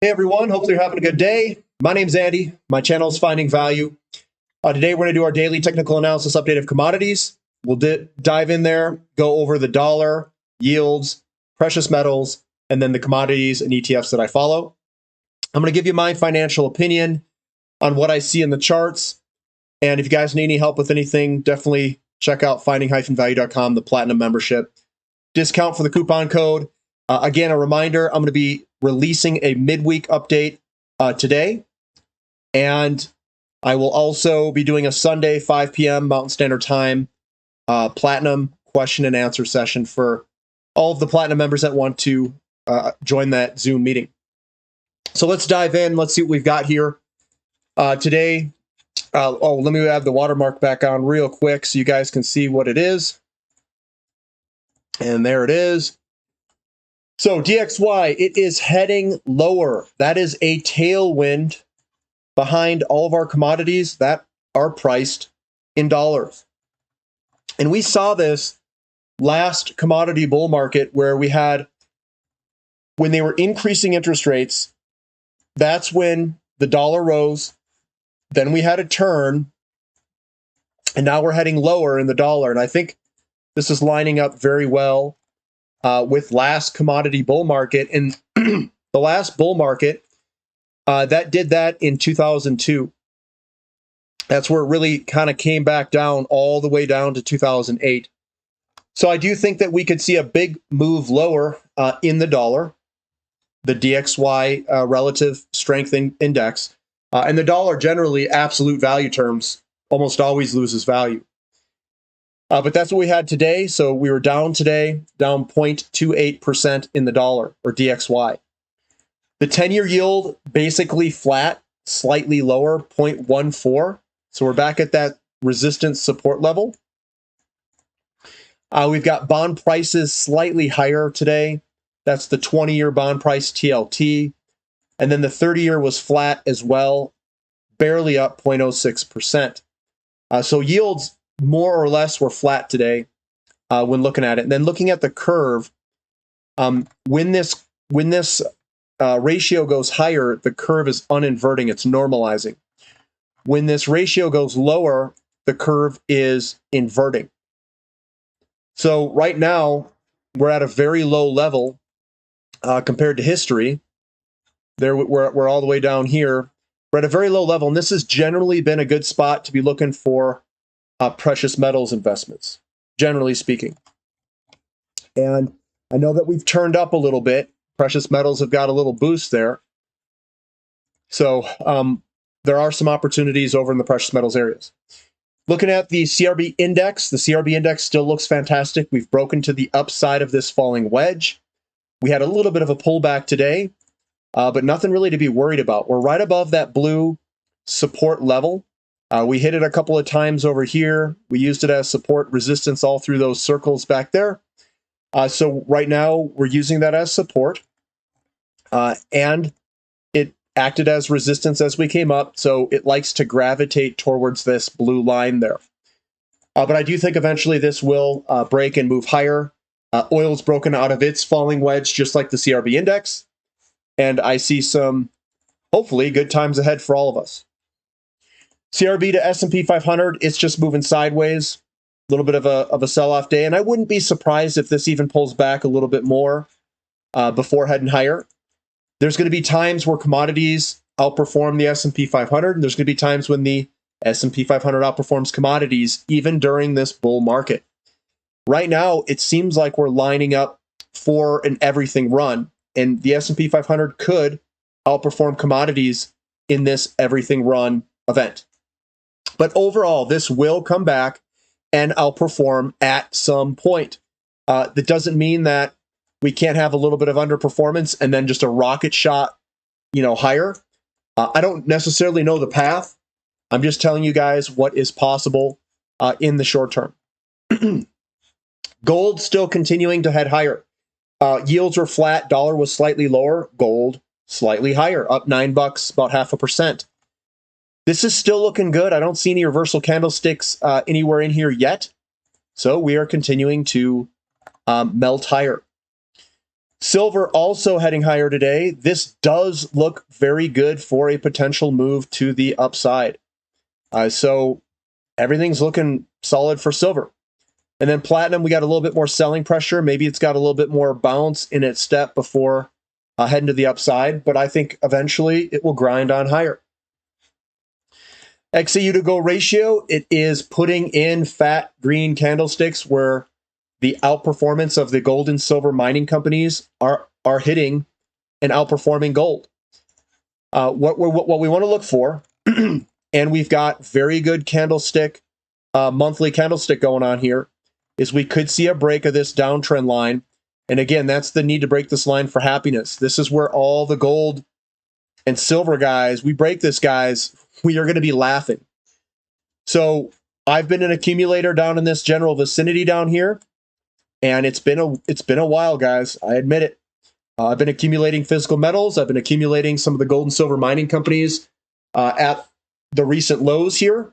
Hey everyone, hopefully you're having a good day. My name's Andy. My channel is Finding Value. Today we're going to do our daily technical analysis update of commodities. We'll dive in there, go over the dollar, yields, precious metals, and then the commodities and ETFs that I follow. I'm going to give you my financial opinion on what I see in the charts. And if you guys need any help with anything, definitely check out finding-value.com, the platinum membership. Discount for the coupon code. Again, a reminder, I'm going to be releasing a midweek update today. And I will also be doing a Sunday, 5 p.m. Mountain Standard Time, platinum question and answer session for all of the platinum members that want to join that Zoom meeting. So let's dive in. Let's see what we've got here today. Let me add the watermark back on real quick so you guys can see what it is. And there it is. So DXY, it is heading lower. That is a tailwind behind all of our commodities that are priced in dollars. And we saw this last commodity bull market where we had, when they were increasing interest rates, that's when the dollar rose. Then we had a turn, and now we're heading lower in the dollar. And I think this is lining up very well with last commodity bull market. And the last bull market, that did that in 2002. That's where it really kind of came back down all the way down to 2008. So I do think that we could see a big move lower in the dollar, the DXY relative strength index. And the dollar generally, absolute value terms, almost always loses value. But that's what we had today. So we were down today, down 0.28% in the dollar, or DXY. The 10-year yield basically flat, slightly lower, 0.14. So we're back at that resistance support level. We've got bond prices slightly higher today. That's the 20-year bond price, TLT. And then the 30-year was flat as well, barely up 0.06%. So yields more or less were flat today when looking at it. And then looking at the curve, when this ratio goes higher, the curve is uninverting, it's normalizing. When this ratio goes lower, the curve is inverting. So right now, we're at a very low level compared to history. There, we're all the way down here. We're at a very low level, and this has generally been a good spot to be looking for precious metals investments, generally speaking. And I know that we've turned up a little bit. Precious metals have got a little boost there. So there are some opportunities over in the precious metals areas. Looking at the CRB index, the CRB index still looks fantastic. We've broken to the upside of this falling wedge. We had a little bit of a pullback today, but nothing really to be worried about. We're right above that blue support level. We hit it a couple of times over here. We used it as support resistance all through those circles back there. So right now we're using that as support. And it acted as resistance as we came up. So it likes to gravitate towards this blue line there. But I do think eventually this will break and move higher. Oil's broken out of its falling wedge, just like the CRB index. And I see some, hopefully, good times ahead for all of us. CRB to S&P 500, it's just moving sideways. A little bit of a sell-off day. And I wouldn't be surprised if this even pulls back a little bit more before heading higher. There's going to be times where commodities outperform the S&P 500. And there's going to be times when the S&P 500 outperforms commodities, even during this bull market. Right now, it seems like we're lining up for an everything run. And the S&P 500 could outperform commodities in this everything run event. But overall, this will come back and outperform at some point. That doesn't mean that we can't have a little bit of underperformance and then just a rocket shot, higher. I don't necessarily know the path. I'm just telling you guys what is possible in the short term. Gold still continuing to head higher. Yields were flat. Dollar was slightly lower. Gold slightly higher, up $9, about 0.5%. This is still looking good. I don't see any reversal candlesticks anywhere in here yet. So we are continuing to melt higher. Silver also heading higher today. This does look very good for a potential move to the upside. So everything's looking solid for silver. And then platinum, we got a little bit more selling pressure. Maybe it's got a little bit more bounce in its step before heading to the upside, but I think eventually it will grind on higher. XAU to go ratio, it is putting in fat green candlesticks where the outperformance of the gold and silver mining companies are hitting and outperforming gold. What we want to look for, and we've got very good candlestick, monthly candlestick going on here, is we could see a break of this downtrend line. And again, that's the need to break this line for happiness. This is where all the gold and silver guys, we break this, guys, we are going to be laughing. So I've been an accumulator down in this general vicinity down here, and it's been a while, guys. I admit it. I've been accumulating physical metals. I've been accumulating some of the gold and silver mining companies at the recent lows here.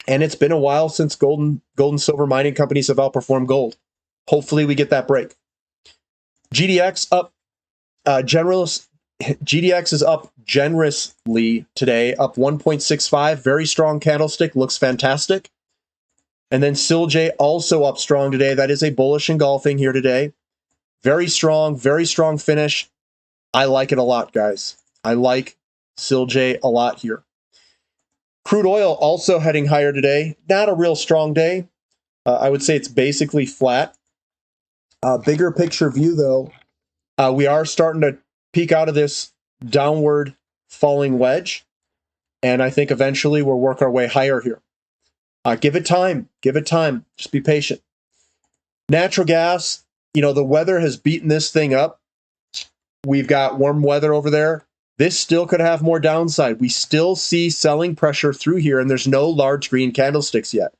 And it's been a while since gold and silver mining companies have outperformed gold. Hopefully we get that break. GDX up, GDX is up generously today, up 1.65. Very strong candlestick, looks fantastic. And then SILJ also up strong today. That is a bullish engulfing here today. Very strong finish. I like it a lot, guys. I like SILJ a lot here. Crude oil also heading higher today. Not a real strong day. I would say it's basically flat. Bigger picture view, though, we are starting to peak out of this downward falling wedge. And I think eventually we'll work our way higher here. Give it time. Give it time. Just be patient. Natural gas, the weather has beaten this thing up. We've got warm weather over there. This still could have more downside. We still see selling pressure through here, and there's no large green candlesticks yet.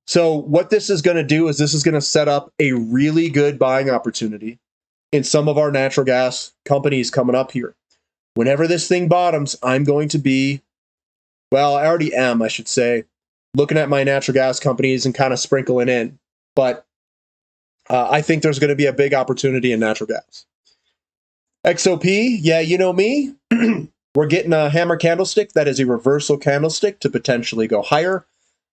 So what this is going to do is this is going to set up a really good buying opportunity in some of our natural gas companies coming up here. Whenever this thing bottoms, I'm going to be, well, I already am, I should say, looking at my natural gas companies and kind of sprinkling in. But I think there's going to be a big opportunity in natural gas. XOP, yeah, you know me. We're getting a hammer candlestick. That is a reversal candlestick to potentially go higher.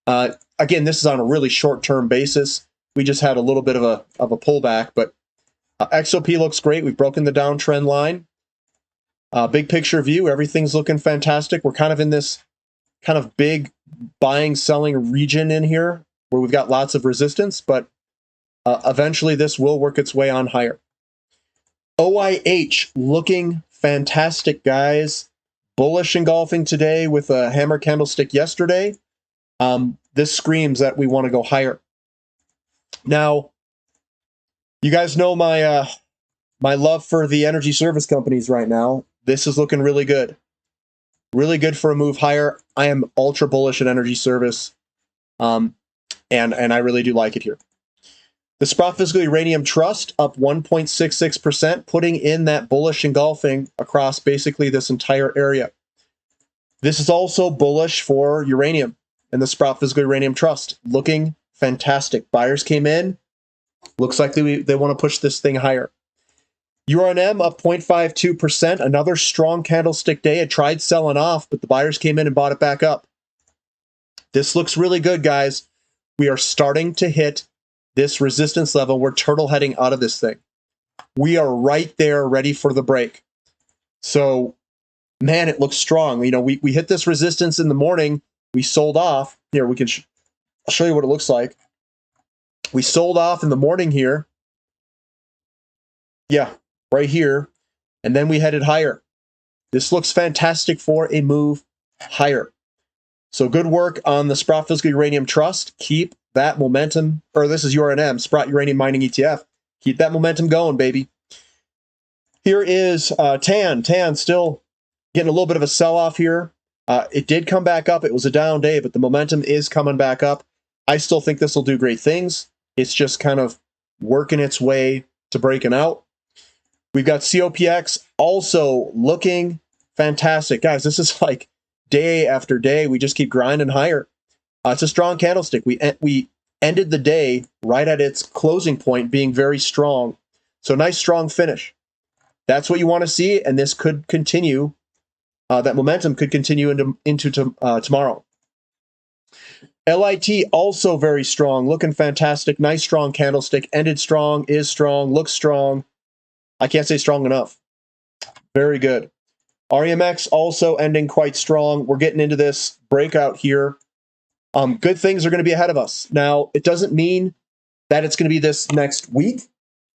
Again, this is on a really short-term basis. We just had a little bit of a pullback, but XOP looks great. We've broken the downtrend line. Big picture view, everything's looking fantastic. We're kind of in this kind of big buying, selling region in here where we've got lots of resistance, but eventually this will work its way on higher. OIH looking fantastic, guys. Bullish engulfing today with a hammer candlestick yesterday. This screams that we want to go higher. Now, you guys know my my love for the energy service companies right now. This is looking really good. Really good for a move higher. I am ultra bullish in energy service, and I really do like it here. The Sprott Physical Uranium Trust up 1.66%, putting in that bullish engulfing across basically this entire area. This is also bullish for uranium and the Sprott Physical Uranium Trust. Looking fantastic. Buyers came in. Looks like they want to push this thing higher. URNM up 0.52%. Another strong candlestick day. It tried selling off, but the buyers came in and bought it back up. This looks really good, guys. We are starting to hit this resistance level. We're turtle heading out of this thing. We are right there ready for the break. So, man, it looks strong. We hit this resistance in the morning. We sold off. Here, we can I'll show you what it looks like. We sold off in the morning here. Yeah, right here. And then we headed higher. This looks fantastic for a move higher. So good work on the Sprott Physical Uranium Trust. Keep that momentum, or this is URNM, Sprott Uranium Mining ETF. Keep that momentum going, baby. Here is TAN. TAN still getting a little bit of a sell-off here. It did come back up. It was a down day, but the momentum is coming back up. I still think this will do great things. It's just kind of working its way to breaking out. We've got COPX also looking fantastic. Guys, this is like day after day. We just keep grinding higher. It's a strong candlestick. We ended the day right at its closing point, being very strong. So nice, strong finish. That's what you want to see, and this could continue. That momentum could continue into tomorrow. LIT also very strong, looking fantastic. Nice, strong candlestick. Ended strong, is strong, looks strong. I can't say strong enough. Very good. REMX also ending quite strong. We're getting into this breakout here. Good things are going to be ahead of us. Now, it doesn't mean that it's going to be this next week.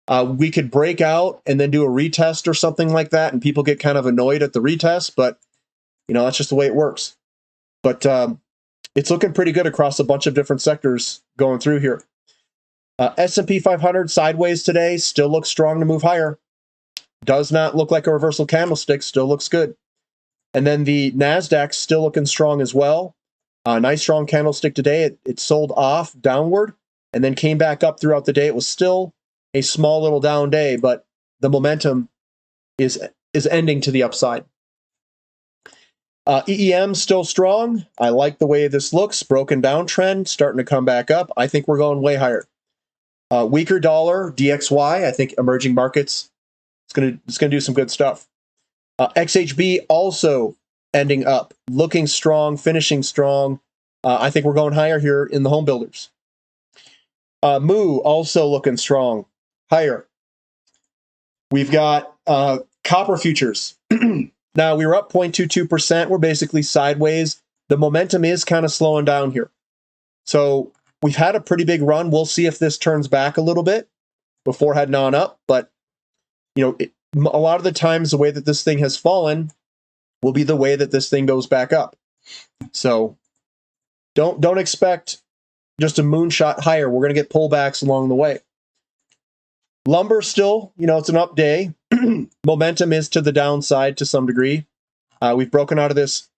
We could break out and then do a retest or something like that, and people get kind of annoyed at the retest, but that's just the way it works. But it's looking pretty good across a bunch of different sectors going through here. S&P 500 sideways today, still looks strong to move higher. Does not look like a reversal candlestick, still looks good. And then the NASDAQ still looking strong as well. Nice strong candlestick today. It sold off downward and then came back up throughout the day. It was still a small little down day, but the momentum is ending to the upside. EEM still strong. I like the way this looks. Broken down trend, starting to come back up. I think we're going way higher. Weaker dollar, DXY. I think emerging markets, it's gonna do some good stuff. XHB also ending up, looking strong, finishing strong. I think we're going higher here in the home builders. MOO also looking strong, higher. We've got copper futures. Now, we were up 0.22%. We're basically sideways. The momentum is kind of slowing down here. So we've had a pretty big run. We'll see if this turns back a little bit before heading on up. But, a lot of the times the way that this thing has fallen will be the way that this thing goes back up. So don't expect just a moonshot higher. We're going to get pullbacks along the way. Lumber still, it's an up day. Momentum is to the downside to some degree. We've broken out of this,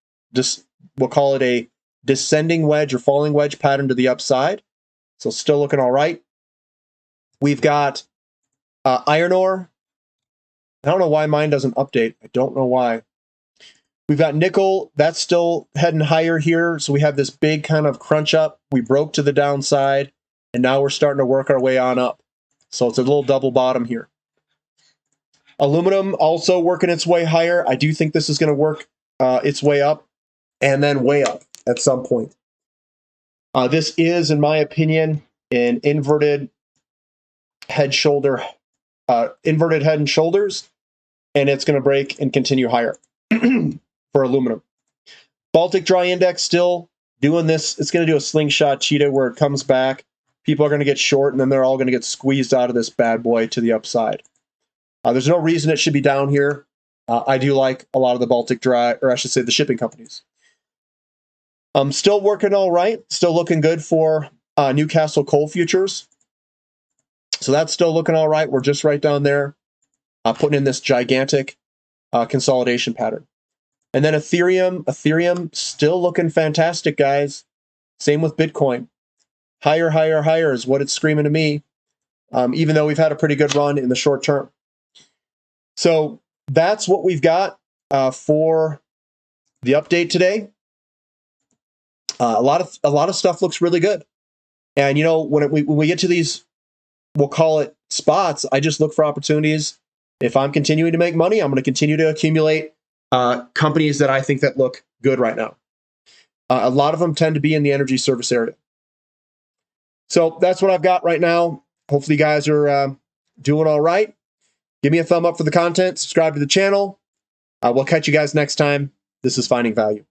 we'll call it a descending wedge or falling wedge pattern to the upside. So still looking all right. We've got iron ore. I don't know why mine doesn't update. I don't know why. We've got nickel. That's still heading higher here. So we have this big kind of crunch up. We broke to the downside, and now we're starting to work our way on up. So it's a little double bottom here. Aluminum also working its way higher. I do think this is going to work its way up and then way up at some point. This is, in my opinion, an inverted head and shoulders, and it's going to break and continue higher for aluminum. Baltic Dry Index still doing this. It's going to do a slingshot cheetah where it comes back. People are going to get short, and then they're all going to get squeezed out of this bad boy to the upside. There's no reason it should be down here. I do like a lot of the Baltic Dry, or I should say the shipping companies. Still working all right. Still looking good for Newcastle coal futures. So that's still looking all right. We're just right down there, putting in this gigantic consolidation pattern. And then Ethereum still looking fantastic, guys. Same with Bitcoin. Higher, higher, higher is what it's screaming to me, even though we've had a pretty good run in the short term. So that's what we've got for the update today. A lot of stuff looks really good. And when we get to these, we'll call it spots, I just look for opportunities. If I'm continuing to make money, I'm going to continue to accumulate companies that I think that look good right now. A lot of them tend to be in the energy service area. So that's what I've got right now. Hopefully you guys are doing all right. Give me a thumb up for the content. Subscribe to the channel. We'll catch you guys next time. This is Finding Value.